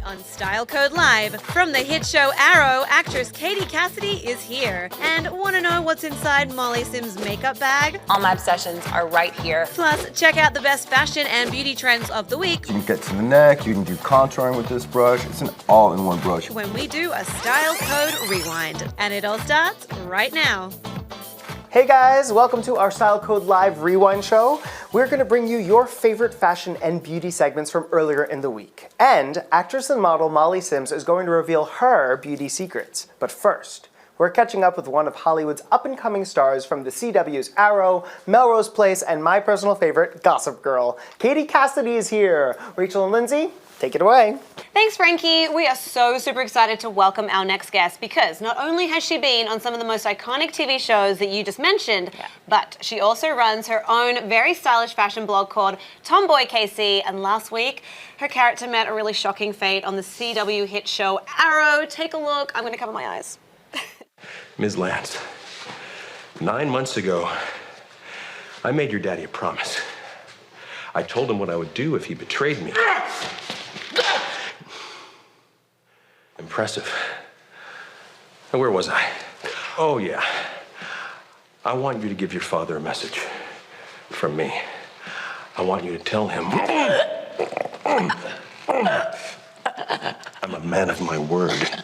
On Style Code Live, from the hit show Arrow, actress Katie Cassidy is here. And want to know what's inside Molly Sims' makeup bag? All my obsessions are right here. Plus, check out the best fashion and beauty trends of the week. You can get to the neck, you can do contouring with this brush. It's an all-in-one brush. When we do a Style Code Rewind. And it all starts right now. Hey guys, welcome to our Style Code Live Rewind show. We're going to bring you your favorite fashion and beauty segments from earlier in the week. And actress and model Molly Sims is going to reveal her beauty secrets. But first, we're catching up with one of Hollywood's up-and-coming stars from the CW's Arrow, Melrose Place, and my personal favorite, Gossip Girl. Katie Cassidy is here. Rachel and Lindsay, take it away. Thanks, Frankie. We are so super excited to welcome our next guest because not only has she been on some of the most iconic TV shows that you just mentioned, but she also runs her own very stylish fashion blog called Tomboy KC. And last week, her character met a really shocking fate on the CW hit show Arrow. Take a look. I'm going to cover my eyes. Ms. Lance, 9 months ago, I made your daddy a promise. I told him what I would do if he betrayed me. Impressive. And where was I? Oh, yeah. I want you to give your father a message from me. I want you to tell him I'm a man of my word.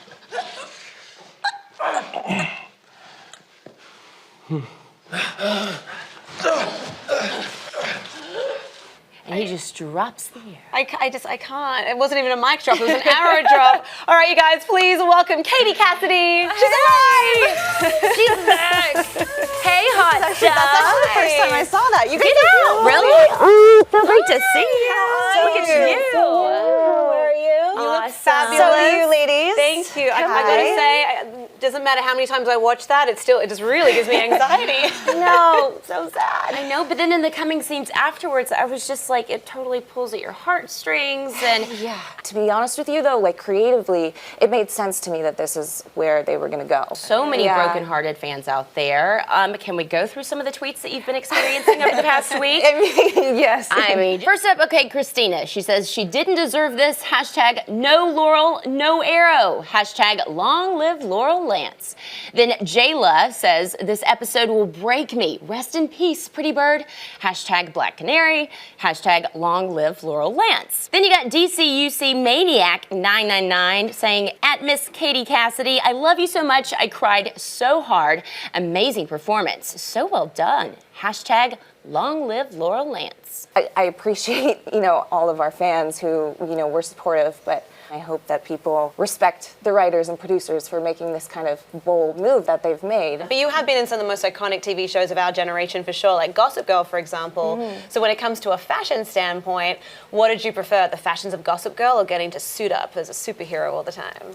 And he just drops the air. I can't. It wasn't even a mic drop. It was an arrow drop. All right, you guys, please welcome Katie Cassidy. She's alive. She's back. Hey, hot stuff. That's actually the first time I saw that. You Get guys out. Really? So great to see you. Look at you. How are you? You look Awesome. fabulous. So do you, ladies. Thank you. I gotta say, it doesn't matter how many times I watch that, it just really gives me anxiety. No, so sad. I know, but then in the coming scenes afterwards, I was just like, it totally pulls at your heartstrings. And Yeah. To be honest with you, though, like creatively, it made sense to me that this is where they were going to go. so many broken-hearted fans out there. Can we go through some of the tweets that you've been experiencing over the past week? Yes. I mean, first up, okay, Christina. She says she didn't deserve this. Hashtag no Laurel, no arrow. Hashtag long live Laurel Lance. Then Jayla says this episode will break me. Rest in peace, pretty bird. Hashtag Black Canary. Hashtag long live Laurel Lance. Then you got DCUC Maniac 999 saying at Miss Katie Cassidy, I love you so much. I cried so hard. Amazing performance. So well done. Hashtag long live Laurel Lance. I appreciate, all of our fans who, were supportive, but I hope that people respect the writers and producers for making this kind of bold move that they've made. But you have been in some of the most iconic TV shows of our generation for sure, like Gossip Girl, for example. So when it comes to a fashion standpoint, what did you prefer, the fashions of Gossip Girl or getting to suit up as a superhero all the time?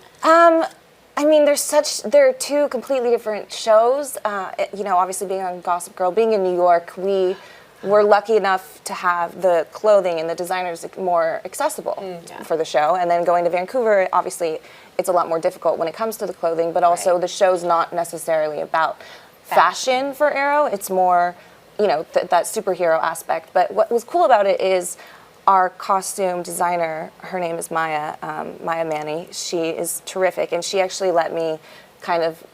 I mean, they're two completely different shows. Obviously being on Gossip Girl, being in New York, we were lucky enough to have the clothing and the designers more accessible for the show. And then going to Vancouver, obviously, it's a lot more difficult when it comes to the clothing, but also the show's not necessarily about fashion for Arrow. It's more, that superhero aspect. But what was cool about it is our costume designer, her name is Maya Manny. She is terrific, and she actually let me kind of,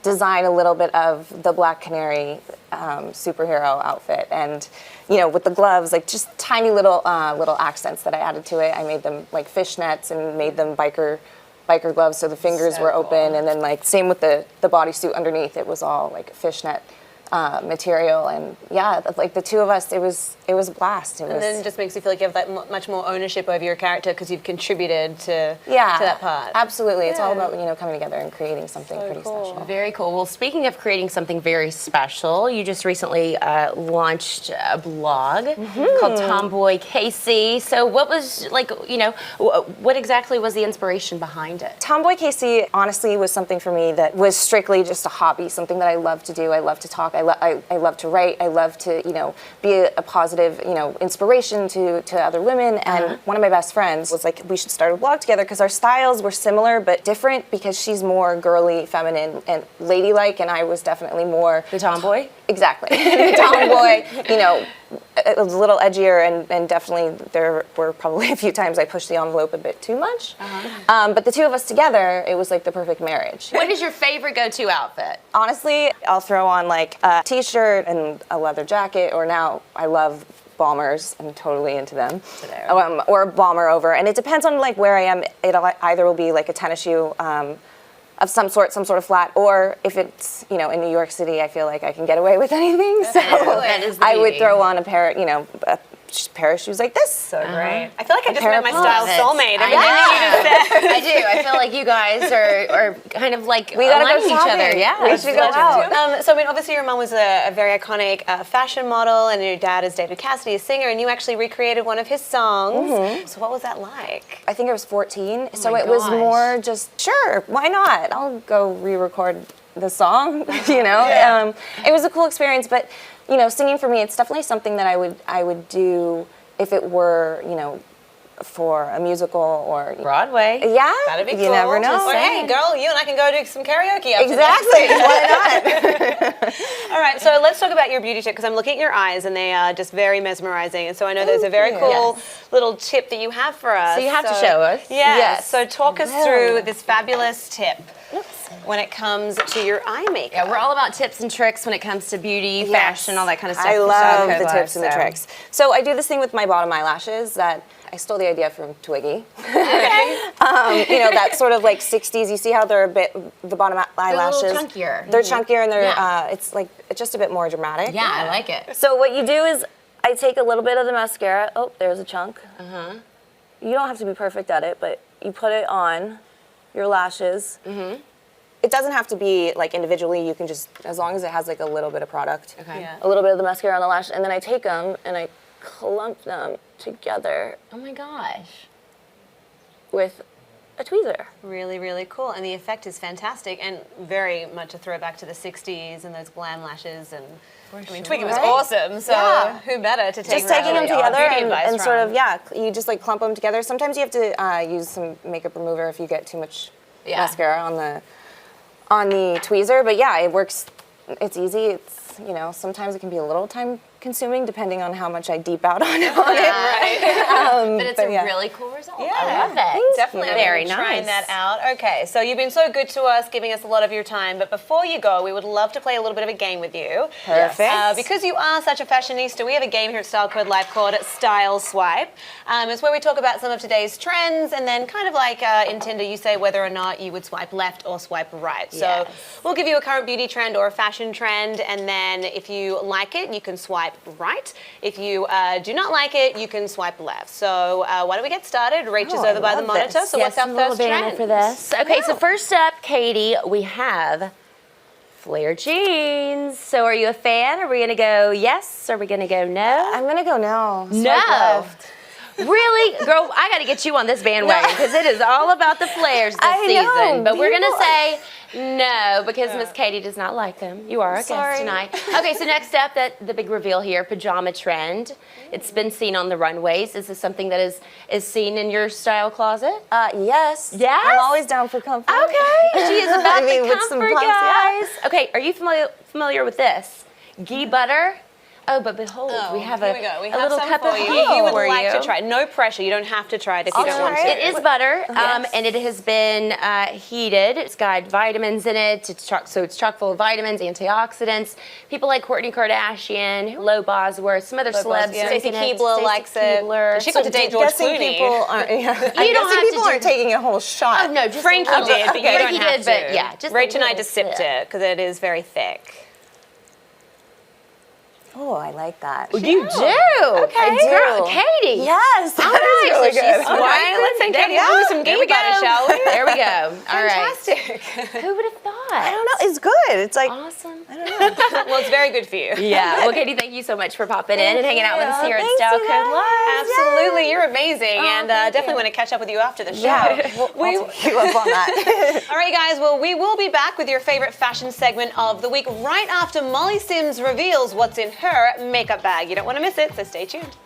design a little bit of the Black Canary superhero outfit, and with the gloves, like just tiny little accents that I added to it. I made them like fishnets and made them biker gloves, so the fingers were open, and then like same with the bodysuit underneath. It was all like fishnet material, and like the two of us, it was a blast. And then it just makes you feel like you have that much more ownership over your character because you've contributed to that part. Absolutely. It's all about coming together and creating something pretty special. Very cool. Well, speaking of creating something very special, you just recently launched a blog called Tomboy KC. So what was what exactly was the inspiration behind it? Tomboy KC honestly was something for me that was strictly just a hobby, something that I love to do. I love to talk. I love to write. I love to be a positive inspiration to other women. And one of my best friends was like, we should start a blog together because our styles were similar but different, because she's more girly, feminine, and ladylike, and I was definitely more The tomboy? Exactly. The tomboy, you know, it was a little edgier, and definitely there were probably a few times I pushed the envelope a bit too much. But the two of us together, it was like the perfect marriage. What is your favorite go-to outfit? Honestly, I'll throw on like a t-shirt and a leather jacket, or now I love bombers. I'm totally into them. Or a bomber over, and it depends on like where I am. It either will be like a tennis shoe of some sort of flat, or if it's, you know, in New York City, I feel like I can get away with anything. So That is the I would beauty. throw on a pair of shoes like this. So great. I feel like I just pair met of my pants. style soulmate. I Everything you just said. I do. I feel like you guys are kind of like We gotta go aligning each shopping. other. Yeah. We should go out. So I mean, obviously your mom was a very iconic fashion model, and your dad is David Cassidy, a singer, and you actually recreated one of his songs. So what was that like? I think I was 14, so my it was gosh. more just, sure, why not? I'll go re-record the song, you know? It was a cool experience, but, you know, singing for me, it's definitely something that I would do if it were, you know, for a musical or... Broadway. Yeah, That'd be cool. you never know. Just, hey, girl, you and I can go do some karaoke after Exactly, this. why not? All right, so let's talk about your beauty tip, because I'm looking at your eyes and they are just very mesmerizing. And so I know there's a very you. cool little tip that you have for us. So you have to show us. Yes. So talk us Well. through this fabulous tip when it comes to your eye makeup. Yeah, we're all about tips and tricks when it comes to beauty, fashion, all that kind of stuff. I love So the good. tips and the So- tricks. So I do this thing with my bottom eyelashes that I stole the idea from Twiggy. You know, that sort of like 60s. You see how they're a bit, the bottom eyelashes. They're a little chunkier. They're chunkier, and they're, Yeah. it's like just a bit more dramatic. Yeah, I like it. So what you do is I take a little bit of the mascara. Oh, there's a chunk. You don't have to be perfect at it, but you put it on your lashes. It doesn't have to be like individually. You can just, as long as it has like a little bit of product. Okay. Yeah. A little bit of the mascara on the lash, and then I take them and I clump them together Oh my gosh. with a tweezer. Really, really cool. And the effect is fantastic and very much a throwback to the 60s and those glam lashes. And I mean, Twiggy was Right? awesome, so Yeah. who better to take Just taking them really together beauty advice and sort from. of, yeah, you just like clump them together. Sometimes you have to use some makeup remover if you get too much mascara on the tweezer. But yeah, it works. It's easy. It's, you know, sometimes it can be a little time consuming depending on how much I deep out on it. But it's but a yeah. really cool result. Yeah. I love it. Definitely Very trying nice. that out. Okay, so you've been so good to us, giving us a lot of your time. But before you go, we would love to play a little bit of a game with you. Perfect. Because you are such a fashionista, we have a game here at Style Code Live called Style Swipe. It's where we talk about some of today's trends, and then kind of like in Tinder, you say whether or not you would swipe left or swipe right. So Yes. we'll give you a current beauty trend or a fashion trend, and then if you like it, you can swipe right. If you do not like it, you can swipe left. So why don't we get started? Rach is I over by the love monitor. this. So what's our a little first banner trend? for this. Okay, so first up, Katie, we have flare jeans. So are you a fan? Are we gonna go yes? Are we gonna go no? I'm gonna go no. Swipe No. left. Really? Girl, I gotta get you on this bandwagon because it is all about the flares this I know, season. But we're gonna people- say no because Miss Katie does not like them. You are a Sorry. guest tonight. Okay, so next up, the big reveal here, pajama trend. It's been seen on the runways. Is this something that is seen in your style closet? Yes. Yes? I'm always down for comfort. Okay, she is about I mean, the with some comfort, pumps, yeah. guys. Okay, are you familiar with this? Ghee butter. Oh, but behold, we have here a, we go. We a have little some cup for of you. ghee If you would for like you. to try it. No pressure. You don't have to try it if you I'll don't want try to. It is butter, Yes. and it has been heated. It's got vitamins in it. So it's chock full of vitamins, antioxidants. People like Kourtney Kardashian, Lo Bosworth, some other celebs. yeah. drink Stacey in it. Keebler Stacey likes it. Keebler. She got to date George guessing Clooney. people aren't. Yeah. I'm don't guessing have to people do- aren't taking a whole shot. Oh, no, just Frankie a little. did, but you Okay. don't Frankie have did, to. but yeah, just a Rach and I little just sipped sip. it because it is very thick. Oh, I like that. You do? Okay. I do. Girl, Katie. Yes, All that right, is really so good. she's All right, let's send Katie home with some There ghee we butter, go. shall we? There we go. All right. Fantastic. Who would have thought? I don't know. It's good. It's like Awesome. Well, it's very good for you. Yeah. Well, Katie, thank you so much for popping in and hanging out with us you. here at Thanks, Style you Code guys. Live. Absolutely, you're amazing, and thank definitely you. want to catch up with you after the show. yeah. I'll take you up on that. All right, guys. Well, we will be back with your favorite fashion segment of the week right after Molly Sims reveals what's in her makeup bag. You don't want to miss it, so stay tuned.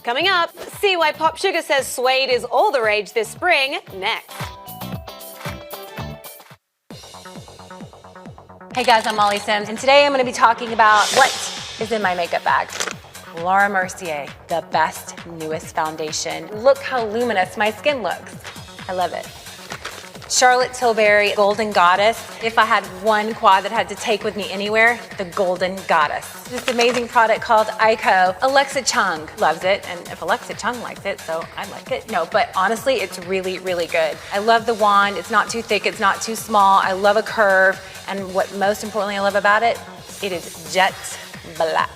Coming up, see why Pop Sugar says suede is all the rage this spring. Next. Hey guys, I'm Molly Sims, and today I'm going to be talking about what is in my makeup bag. Laura Mercier, the best, newest foundation. Look how luminous my skin looks. I love it. Charlotte Tilbury, Golden Goddess. If I had one quad that I had to take with me anywhere, the Golden Goddess. This amazing product called Ico. Alexa Chung loves it, and if Alexa Chung likes it, so I like it. No, but honestly, it's really, really good. I love the wand. It's not too thick, it's not too small. I love a curve, and what most importantly I love about it, it is jet black.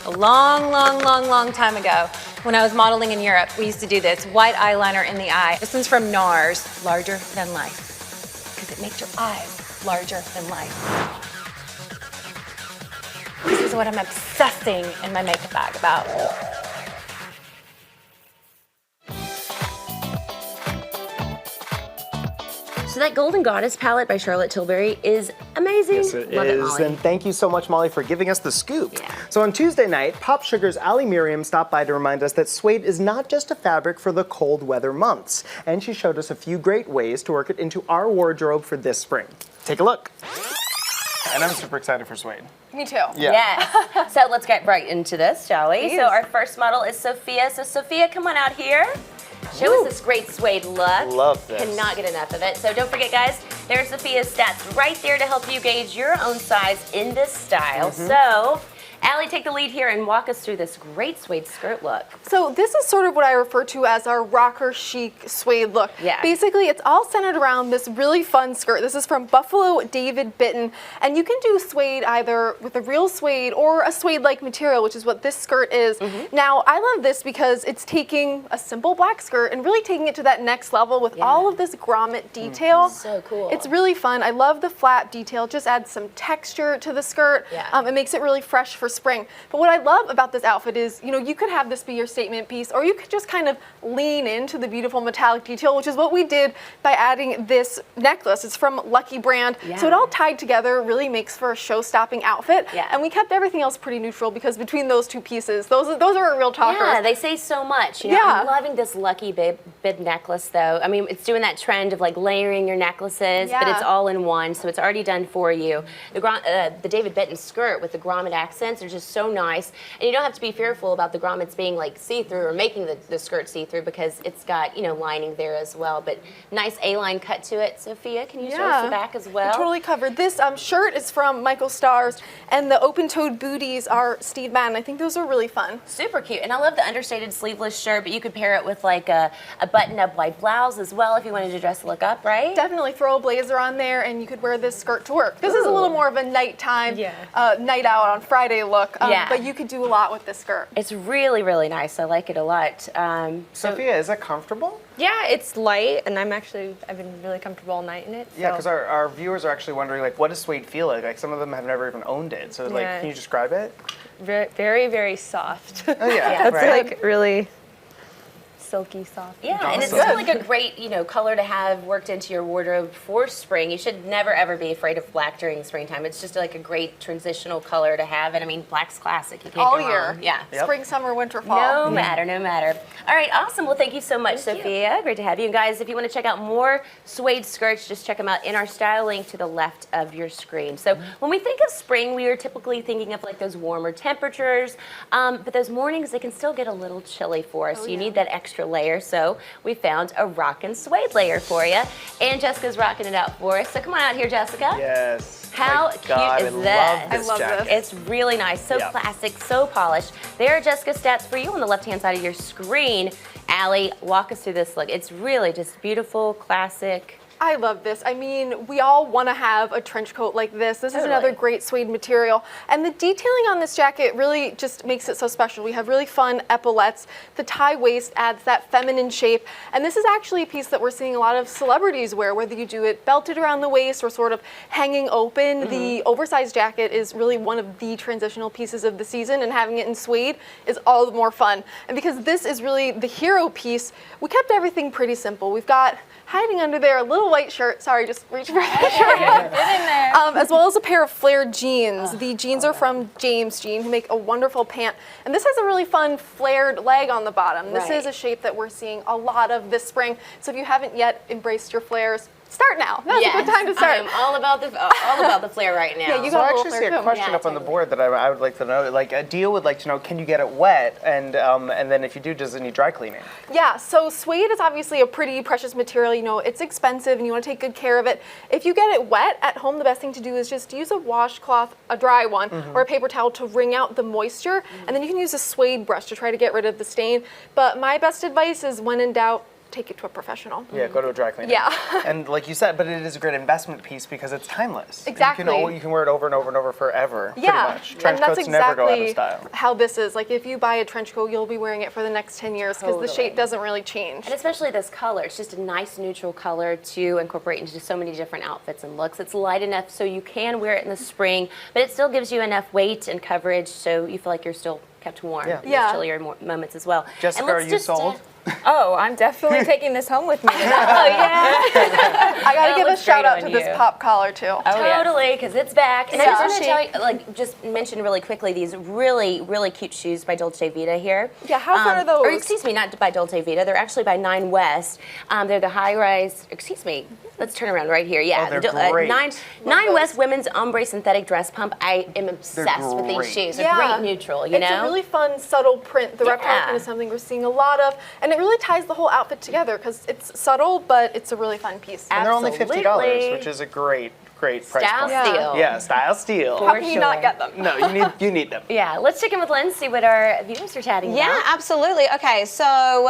A long time ago, when I was modeling in Europe, we used to do this, white eyeliner in the eye. This one's from NARS, larger than life, because it makes your eyes larger than life. This is what I'm obsessing in my makeup bag about. So that Golden Goddess palette by Charlotte Tilbury is amazing. Yes, it Love is. it, Molly. And thank you so much, Molly, for giving us the scoop. Yeah. So on Tuesday night, Pop Sugar's Ali Miriam stopped by to remind us that suede is not just a fabric for the cold weather months. And she showed us a few great ways to work it into our wardrobe for this spring. Take a look. And I'm super excited for suede. Me too. Yeah. Yes. So let's get right into this, shall we? Please. So our first model is Sophia. So Sophia, come on out here. Show us this great suede look. Love this. Cannot get enough of it. So don't forget, guys, there's Sophia's stats right there to help you gauge your own size in this style. So, Allie, take the lead here and walk us through this great suede skirt look. So this is sort of what I refer to as our rocker chic suede look. Yeah. Basically, it's all centered around this really fun skirt. This is from Buffalo David Bitton, and you can do suede either with a real suede or a suede-like material, which is what this skirt is. Now, I love this because it's taking a simple black skirt and really taking it to that next level with all of this grommet detail. So cool. It's really fun. I love the flat detail. Just adds some texture to the skirt. Yeah. It makes it really fresh for spring. But what I love about this outfit is, you know, you could have this be your statement piece, or you could just kind of lean into the beautiful metallic detail, which is what we did by adding this necklace. It's from Lucky Brand. Yeah. So it all tied together really makes for a show-stopping outfit. Yeah. And we kept everything else pretty neutral because between those two pieces, those are a real talker. Yeah, they say so much. You know, Yeah. I'm loving this Lucky bib necklace, though. I mean, it's doing that trend of like layering your necklaces, but Yeah. it's all in one, so it's already done for you. The David Bitton skirt with the grommet accents are just so nice, and you don't have to be fearful about the grommets being like see-through or making the skirt see-through because it's got, you know, lining there as well. But nice A-line cut to it. Sophia, can you show us the back as well? Totally covered. This shirt is from Michael Stars, and the open-toed booties are Steve Madden. I think those are really fun. Super cute. And I love the understated sleeveless shirt, but you could pair it with like a button-up white blouse as well if you wanted to dress the look up, right? Definitely throw a blazer on there, and you could wear this skirt to work. This is a little more of a nighttime, night out on Friday look, but you could do a lot with this skirt. It's really, really nice. I like it a lot. Sophia, is that comfortable? Yeah, it's light, and I've been really comfortable all night in it. Yeah, so- because our viewers are actually wondering, like, what does suede feel like? Like, some of them have never even owned it. So, like, Yeah. can you describe it? Very, very soft. Oh, yeah. It's right? like really silky soft. Yeah, and it's Awesome. still like a great, you know, color to have worked into your wardrobe for spring. You should never ever be afraid of black during springtime. It's just like a great transitional color to have, and I mean, black's classic. You can't All go year. wrong. Yeah. Yep. Spring, summer, winter, fall. No matter, no matter. All right, awesome. Well, thank you so much, Sophia. Great to have you. And guys, if you want to check out more suede skirts, just check them out in our style link to the left of your screen. So when we think of spring, we are typically thinking of like those warmer temperatures, but those mornings, they can still get a little chilly for us. So you need that extra layer. So we found a rockin' suede layer for you. And Jessica's rocking it out for us. So come on out here, Jessica. Yes. How My cute God, is I that? love this I love jacket. It's really nice, so Yeah. classic, so polished. There are Jessica's stats for you on the left-hand side of your screen. Allie, walk us through this look. It's really just beautiful, classic. I love this. I mean, we all want to have a trench coat like this. This is Totally. another great suede material. And the detailing on this jacket really just makes it so special. We have really fun epaulettes. The tie waist adds that feminine shape. And this is actually a piece that we're seeing a lot of celebrities wear, whether you do it belted around the waist or sort of hanging open. The oversized jacket is really one of the transitional pieces of the season, and having it in suede is all the more fun. And because this is really the hero piece, we kept everything pretty simple. We've got hiding under there a little white shirt. Sorry, just reach for the shirt. Get in there. As well as a pair of flared jeans. The jeans are from James Jean, who make a wonderful pant. And this has a really fun flared leg on the bottom. This Right. is a shape that we're seeing a lot of this spring. So if you haven't yet embraced your flares, start now. Now's a good time to start. I'm all about the flare right now. Yeah, you So I got a actually little see a flare question up on the board that I would like to know. Like, Dia would like to know, can you get it wet? And then if you do, does it need dry cleaning? Yeah, so suede is obviously a pretty precious material. You know, it's expensive and you want to take good care of it. If you get it wet at home, the best thing to do is just use a washcloth, a dry one, or a paper towel to wring out the moisture. And then you can use a suede brush to try to get rid of the stain. But my best advice is when in doubt, take it to a professional. Yeah, go to a dry cleaner. Yeah. And like you said, but it is a great investment piece because it's timeless. Exactly. You can wear it over and over and over forever, Yeah, pretty much. Trench and that's coats never go out of exactly style. how this is. Like if you buy a trench coat, you'll be wearing it for the next 10 years because the shape doesn't really change. And especially this color, it's just a nice neutral color to incorporate into so many different outfits and looks. It's light enough so you can wear it in the spring, but it still gives you enough weight and coverage so you feel like you're still kept warm in Yeah. those chillier moments as well. Jessica, And let's are you just, sold? Oh, I'm definitely taking this home with me. oh yeah, I gotta That give a looks shout great out on to this you. pop collar too. totally, because it's back. And I just want to Yeah. tell you, just mention really quickly these really, really cute shoes by Dolce Vita here. Yeah, how fun are those? Or excuse me, not by Dolce Vita. They're actually by 9 West. They're the high-rise. Excuse me. Let's turn around right here. Yeah, Oh, they're great. 9 West women's ombre synthetic dress pump. I am obsessed with these great. shoes. They're Yeah. great neutral. It's a really fun, subtle print. The reptile print is something we're seeing a lot of, and it really ties the whole outfit together because it's subtle, but it's a really fun piece. And they're only $50, Absolutely. which is a great price Style point. Yeah. steal. Yeah, style steal. How can you not get them? No, you need them. Yeah, let's check in with Lynn, see what our viewers are chatting Yeah, about. absolutely. Okay, so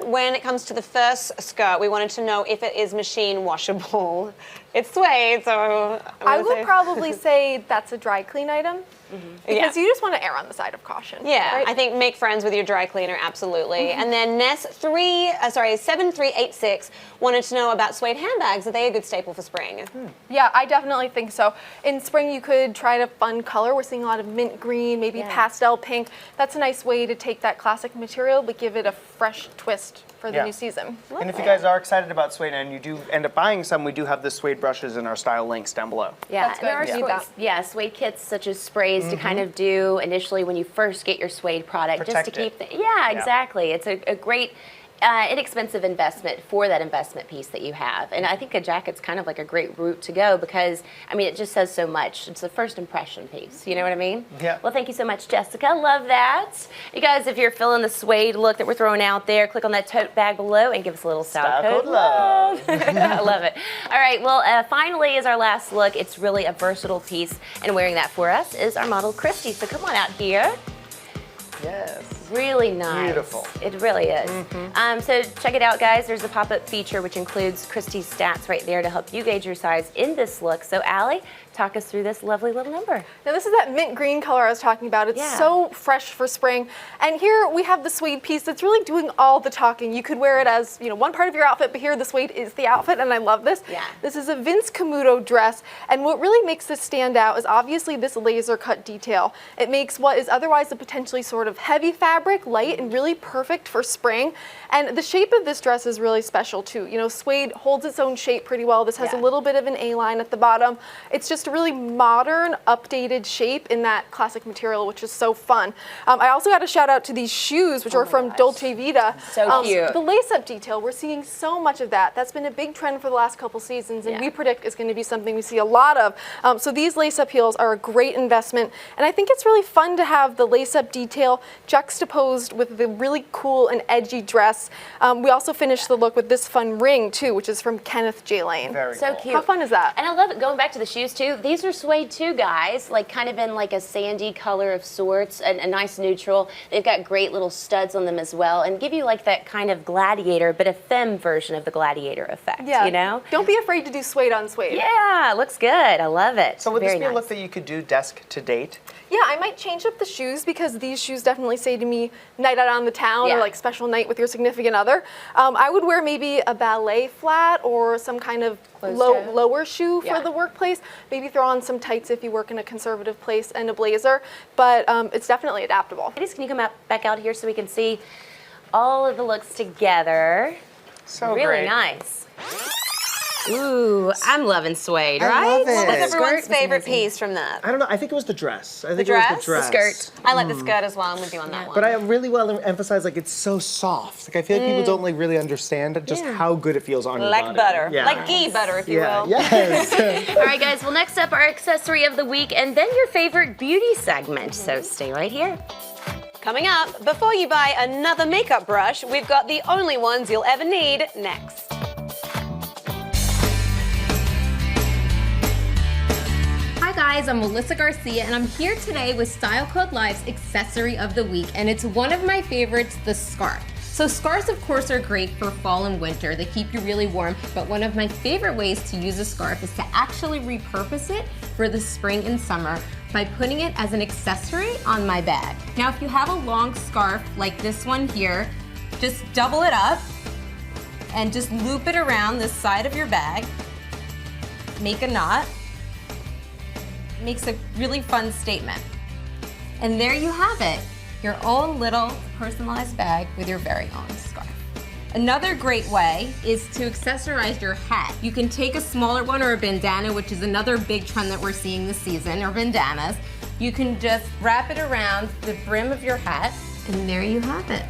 when it comes to the first skirt, we wanted to know if it is machine washable. It's suede, so I would probably say that's a dry clean item because you just want to err on the side of caution. Yeah, right? I think make friends with your dry cleaner, absolutely. And then Ness 7386 wanted to know about suede handbags. Are they a good staple for spring? Yeah, I definitely think so. In spring, you could try a fun color. We're seeing a lot of mint green, maybe pastel pink. That's a nice way to take that classic material but give it a fresh twist for the Yeah. new season. And if you guys are excited about suede and you do end up buying some, we do have the suede brushes in our style links down below. Yeah, That's and there are good. Need that. suede kits such as sprays to kind of do initially when you first get your suede product, Protect just to it. keep exactly. It's a great inexpensive investment for that investment piece that you have. And I think a jacket's kind of like a great route to go because, I mean, it just says so much. It's the first impression piece. You know what I mean? Yeah. Well, thank you so much, Jessica. Love that. You guys, if you're feeling the suede look that we're throwing out there, click on that tote bag below and give us a little style code love. I love it. All right. Well, finally is our last look. It's really a versatile piece. And wearing that for us is our model, Christy. So come on out here. Yes. Really nice. Beautiful. It really is. So check it out, guys. There's a pop-up feature which includes Christy's stats right there to help you gauge your size in this look. So Allie, talk us through this lovely little number. Now this is that mint green color I was talking about. It's so fresh for spring. And here we have the suede piece that's really doing all the talking. You could wear it as, one part of your outfit, but here the suede is the outfit, and I love this. Yeah. This is a Vince Camuto dress, and what really makes this stand out is obviously this laser cut detail. It makes what is otherwise a potentially sort of heavy fabric light and really perfect for spring. And the shape of this dress is really special too. Suede holds its own shape pretty well. This has a little bit of an A-line at the bottom. It's just a really modern, updated shape in that classic material, which is so fun. I also got a shout out to these shoes, which are from Dolce Vita. So cute. The lace-up detail, we're seeing so much of that. That's been a big trend for the last couple seasons, and we predict is going to be something we see a lot of. So these lace-up heels are a great investment, and I think it's really fun to have the lace-up detail juxtaposed with the really cool and edgy dress. We also finished the look with this fun ring too, which is from Kenneth J. Lane. Very So cool. cute. How fun is that? And I love it. Going back to the shoes too, these are suede too, guys. Like kind of in like a sandy color of sorts, a nice neutral. They've got great little studs on them as well, and give you like that kind of gladiator, but a femme version of the gladiator effect. Don't be afraid to do suede on suede. Yeah, looks good. I love it. So would Very this be a nice. look that you could do desk to date? Yeah, I might change up the shoes because these shoes definitely say to me night out on the town or like special night with your significant other. I would wear maybe a ballet flat or some kind of lower shoe for the workplace. Maybe throw on some tights if you work in a conservative place and a blazer, but it's definitely adaptable. Ladies, can you come back out here so we can see all of the looks together? So really great. nice. Ooh, I'm loving suede, I right? love it. What was Skirt everyone's is favorite amazing. piece from that? I don't know. I think it was the dress. I think it dress? was the dress. The skirt. I like the skirt as well. I'm with you on that one. But I really want to emphasize, like, it's so soft. Like, I feel like people don't, like, really understand just how good it feels on your like body. butter. Yeah. Like ghee butter, if you Yeah, will. yes. All right, guys. Well, next up, our accessory of the week, and then your favorite beauty segment. So stay right here. Coming up, before you buy another makeup brush, we've got the only ones you'll ever need next. Hi guys, I'm Melissa Garcia and I'm here today with Style Code Live's accessory of the week, and it's one of my favorites, the scarf. So scarves of course are great for fall and winter. They keep you really warm, but one of my favorite ways to use a scarf is to actually repurpose it for the spring and summer by putting it as an accessory on my bag. Now if you have a long scarf like this one here, just double it up and just loop it around the side of your bag. Make a knot. Makes a really fun statement. And there you have it, your own little personalized bag with your very own scarf. Another great way is to accessorize your hat. You can take a smaller one or a bandana, which is another big trend that we're seeing this season, or bandanas. You can just wrap it around the brim of your hat, and there you have it.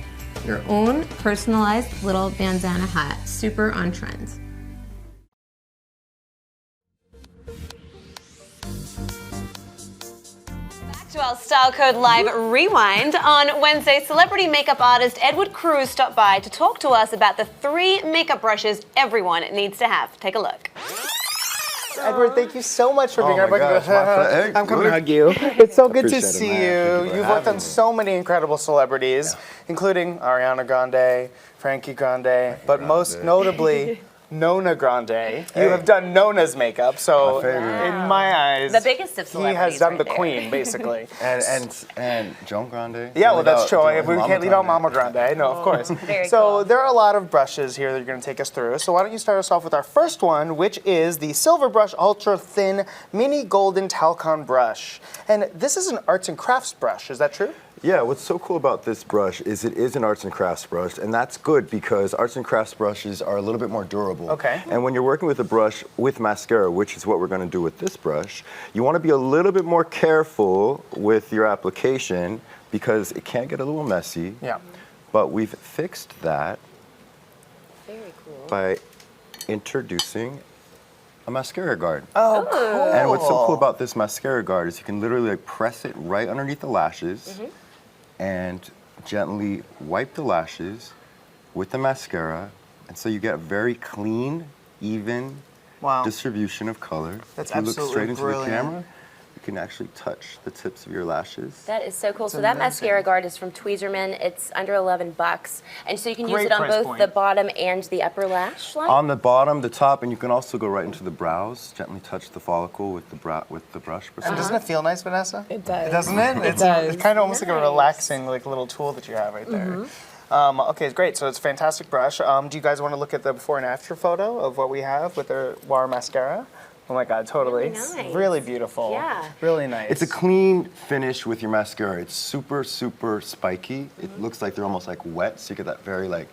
Your own personalized little bandana hat, super on trend. To our Style Code Live Rewind. On Wednesday, celebrity makeup artist Edward Cruz stopped by to talk to us about the 3 makeup brushes everyone needs to have. Take a look. Edward, thank you so much for being Oh our my gosh, my pleasure. I'm coming to Good. hug you. It's so good to Appreciate it, see man. Thank you. you for You've worked on having me. so many incredible celebrities, including Ariana Grande, Frankie Grande, but most notably, Nona Grande. You have done Nona's makeup, so My favorite. in my eyes, The biggest of he celebrities has done right the there. queen, basically. And Joan Grande. Yeah, well, that's true. Don't We can't leave out Mama Grande. No, of course. Very So cool. there are a lot of brushes here that you're going to take us through. So why don't you start us off with our first one, which is the Silver Brush Ultra Thin Mini Golden Talcon Brush. And this is an arts and crafts brush. Is that true? Yeah, what's so cool about this brush is it is an arts and crafts brush, and that's good because arts and crafts brushes are a little bit more durable. Okay. And when you're working with a brush with mascara, which is what we're going to do with this brush, you want to be a little bit more careful with your application because it can get a little messy. Yeah. But we've fixed that Very cool. by introducing a mascara guard. Oh, cool. And what's so cool about this mascara guard is you can literally like press it right underneath the lashes and gently wipe the lashes with the mascara. And so you get a very clean, even Wow. distribution of color. That's if you look absolutely straight into brilliant. the camera, you can actually touch the tips of your lashes. That is so cool. So that mascara guard is from Tweezerman. It's under $11, and so you can use Great it on price both point. the bottom and the upper lash line. On the bottom, the top, and you can also go right into the brows. Gently touch the follicle with the brush. And doesn't it feel nice, Vanessa? It does. Doesn't it? It's kind of almost like a relaxing like little tool that you have right there. Okay, great. So it's a fantastic brush. Do you guys want to look at the before and after photo of what we have with our mascara? Oh my God, totally. Really nice. Really beautiful. Yeah. Really nice. It's a clean finish with your mascara. It's super, super spiky. It looks like they're almost like wet, so you get that very like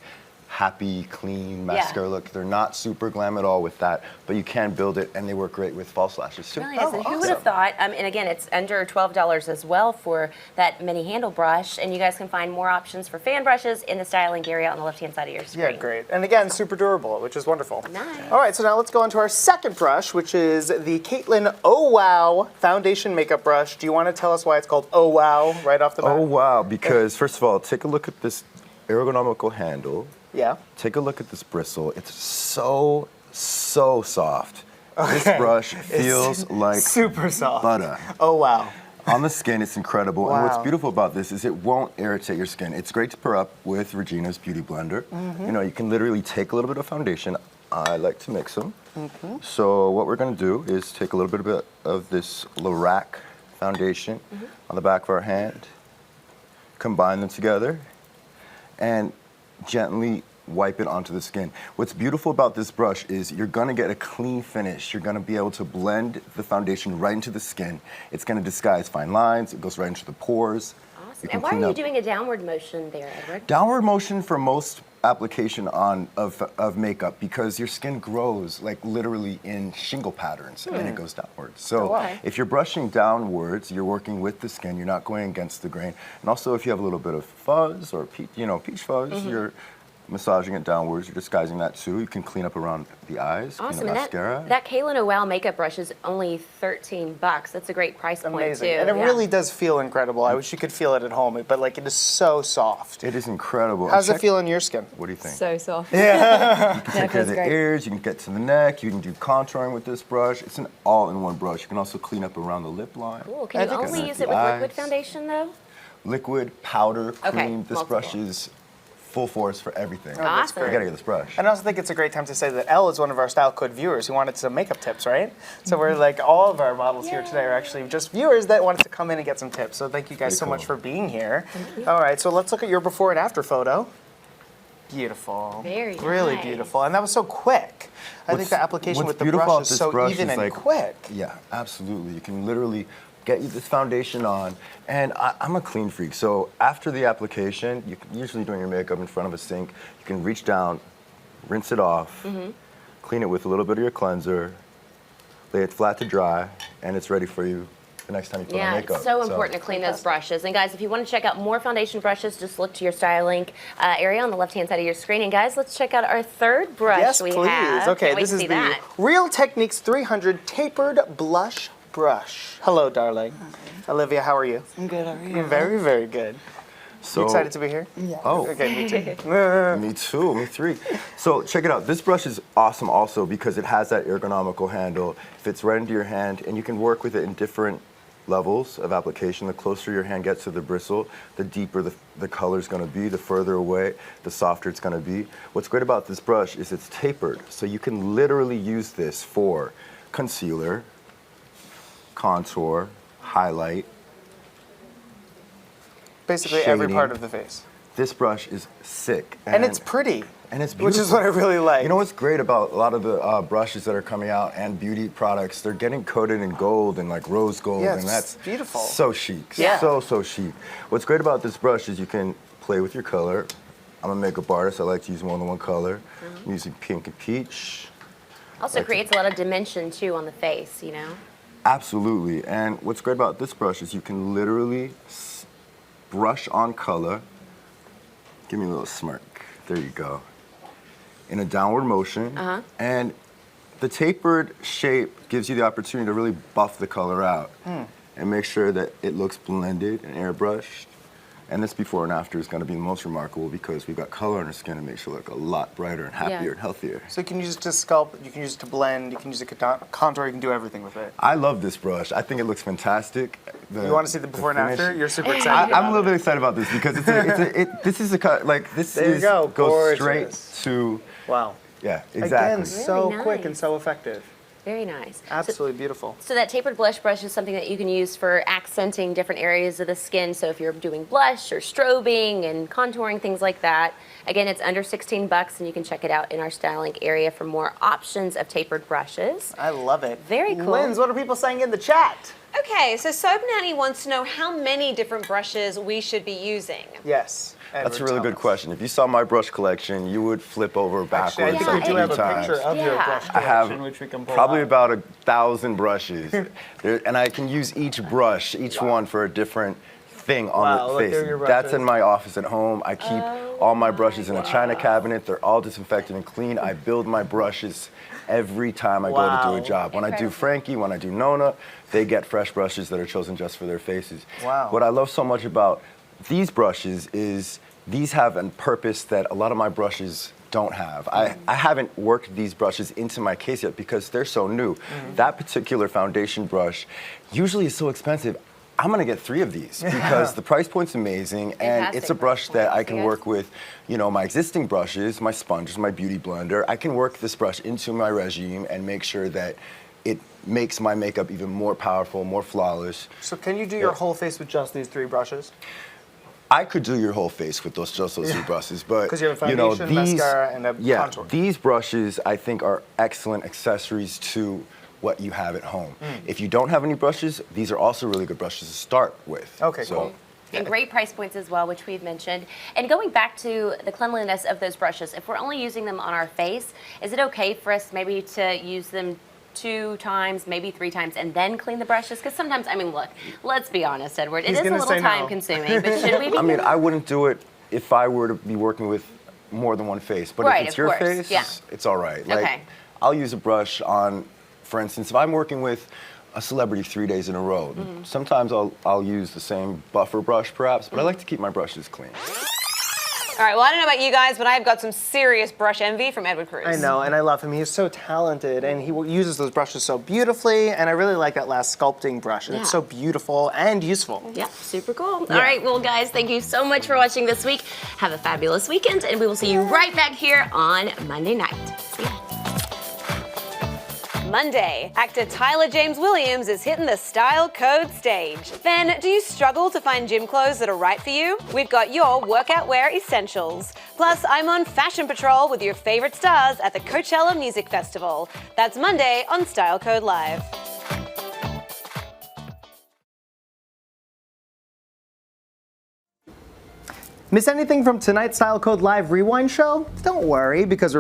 happy, clean mascara look. They're not super glam at all with that, but you can build it, and they work great with false lashes too. Really nice. And who would have thought? And again, it's under $12 as well for that mini handle brush. And you guys can find more options for fan brushes in the styling area on the left-hand side of your screen. Yeah, great. And again, super durable, which is wonderful. Nice. All right, so now let's go on to our second brush, which is the Caitlin Oh Wow Foundation Makeup Brush. Do you want to tell us why it's called Oh Wow right off the bat? Oh wow, because first of all, take a look at this ergonomical handle. Yeah. Take a look at this bristle. It's so soft. This brush feels like Super soft. butter. Oh wow. On the skin, it's incredible. And what's Wow. beautiful about this is it won't irritate your skin. It's great to pair up with Regina's Beauty Blender. You know, you can literally take a little bit of foundation. I like to mix them. So what we're gonna do is take a little bit of this Lorac foundation on the back of our hand, combine them together, and gently wipe it onto the skin. What's beautiful about this brush is you're gonna get a clean finish. You're gonna be able to blend the foundation right into the skin. It's gonna disguise fine lines. It goes right into the pores. Awesome. You can And why clean are you up- doing a downward motion there, Edward? Downward motion for most application of makeup because your skin grows like literally in shingle patterns and it goes downwards. So if you're brushing downwards, you're working with the skin, you're not going against the grain. And also if you have a little bit of fuzz or peach fuzz, you're massaging it downwards, you're disguising that too. You can clean up around the eyes, Awesome. clean up mascara. That Kayla Noel makeup brush is only $13. That's a great price point Amazing. too. And it really does feel incredible. I wish you could feel it at home, but like it is so soft. It is incredible. How's it feel on your skin? What do you think? So soft. You can take care of the great. ears, you can get to the neck, you can do contouring with this brush. It's an all-in-one brush. You can also clean up around the lip line. Cool. Can you only use it with liquid foundation though? Liquid, powder, cream. Okay, This multiple. brush is full force for everything. Awesome. You gotta get this brush. And I also think it's a great time to say that Elle is one of our Style Code viewers who wanted some makeup tips, right? So we're like, all of our models here today are actually just viewers that wanted to come in and get some tips. So thank you guys so much for being here. All right, so let's look at your before and after photo. Beautiful. Very Really nice. beautiful. And that was so quick. I think the application with the brush is so even and quick. Yeah, absolutely. You can literally get this foundation on. And I'm a clean freak, so after the application, you can usually doing your makeup in front of a sink, you can reach down, rinse it off, clean it with a little bit of your cleanser, lay it flat to dry, and it's ready for you the next time you put on Yeah, makeup. it's so important to clean those brushes. And guys, if you want to check out more foundation brushes, just look to your Style Link area on the left-hand side of your screen. And guys, let's check out our third brush Yes, we please. have. Okay, Can't wait this to is see the that. Real Techniques 300 Tapered Blush Brush. Hello, darling. Olivia, how are you? I'm good, how are you? Very, very good. So, You excited to be here? Yeah. Oh, Okay, me too. me too, me three. So check it out. This brush is awesome also because it has that ergonomical handle. Fits right into your hand, and you can work with it in different levels of application. The closer your hand gets to the bristle, the deeper the color is going to be. The further away, the softer it's going to be. What's great about this brush is it's tapered, so you can literally use this for concealer, contour, highlight. Basically every shading. part of the face. This brush is sick. And it's pretty. And it's Which beautiful. is what I really like. You know what's great about a lot of the brushes that are coming out and beauty products? They're getting coated in gold and like rose gold, Yeah, and it's that's beautiful. so chic. Yeah. So chic. What's great about this brush is you can play with your color. I'm a makeup artist. I like to use more than one color. I'm using pink and peach. Also creates a lot of dimension too on the face, you know? Absolutely. And what's great about this brush is you can literally brush on color. Give me a little smirk. There you go. In a downward motion. And the tapered shape gives you the opportunity to really buff the color out and make sure that it looks blended and airbrushed. And this before and after is going to be the most remarkable because we've got color on our skin and makes it look a lot brighter and happier and healthier. So you can use it to sculpt, you can use it to blend, you can use it to contour, you can do everything with it. I love this brush. I think it looks fantastic. You want to see the before and finish. after? You're super excited. I'm a little bit excited about this because this is There you go. goes Gorgeous. straight to Wow. yeah, exactly. Again, so Very quick and nice. so effective. Very nice. Absolutely beautiful. So that tapered blush brush is something that you can use for accenting different areas of the skin. So if you're doing blush or strobing and contouring, things like that. Again, it's under $16 and you can check it out in our Style Link area for more options of tapered brushes. I love it. Very cool. Linz, what are people saying in the chat? Okay, so Soap Nanny wants to know how many different brushes we should be using. Yes. That's a really good question. If you saw my brush collection, you would flip over backwards Actually, I think we like do 3 have a times. picture of your Yeah. brush I have collection, which we can pull probably out. about 1,000 brushes, and I can use each brush, each one for a different thing on Wow, the look, face. there are your That's brushes. in my office at home. I keep all my brushes in a china cabinet. They're all disinfected and clean. I build my brushes every time I go to do Wow. a job. When I do Frankie, when I do Nona, they get fresh brushes that are chosen just for their faces. Wow. What I love so much about these brushes is these have a purpose that a lot of my brushes don't have. I haven't worked these brushes into my case yet because they're so new. That particular foundation brush usually is so expensive. I'm gonna get 3 of these because the price point's amazing and Fantastic it's a brush that I can Yes. work with, you know, my existing brushes, my sponges, my beauty blender. I can work this brush into my regime and make sure that it makes my makeup even more powerful, more flawless. So can you do your whole face with just these 3 brushes? I could do your whole face with just those 3 brushes, but 'Cause you have a you know, foundation, these, mascara, and a contour. these brushes I think are excellent accessories to what you have at home. If you don't have any brushes, these are also really good brushes to start with. Okay, so, cool. And great price points as well, which we've mentioned. And going back to the cleanliness of those brushes, if we're only using them on our face, is it okay for us maybe to use them 2 times, maybe 3 times, and then clean the brushes? Because sometimes, I mean, look, let's be honest, Edward, it is a little time consuming, but should we be? I mean, I wouldn't do it if I were to be working with more than one face, but if it's your face, it's all right. Like, I'll use a brush on, for instance, if I'm working with a celebrity 3 days in a row, sometimes I'll use the same buffer brush perhaps, but I like to keep my brushes clean. All right, well, I don't know about you guys, but I've got some serious brush envy from Edward Cruz. I know, and I love him. He is so talented, and he uses those brushes so beautifully, and I really like that last sculpting brush. And it's so beautiful and useful. Yeah, super cool. All right, well, guys, thank you so much for watching this week. Have a fabulous weekend, and we will see you right back here on Monday night. See ya. Monday, actor Tyler James Williams is hitting the Style Code stage. Then, do you struggle to find gym clothes that are right for you? We've got your workout wear essentials. Plus, I'm on fashion patrol with your favorite stars at the Coachella Music Festival. That's Monday on Style Code Live. Miss anything from tonight's Style Code Live Rewind show? Don't worry, because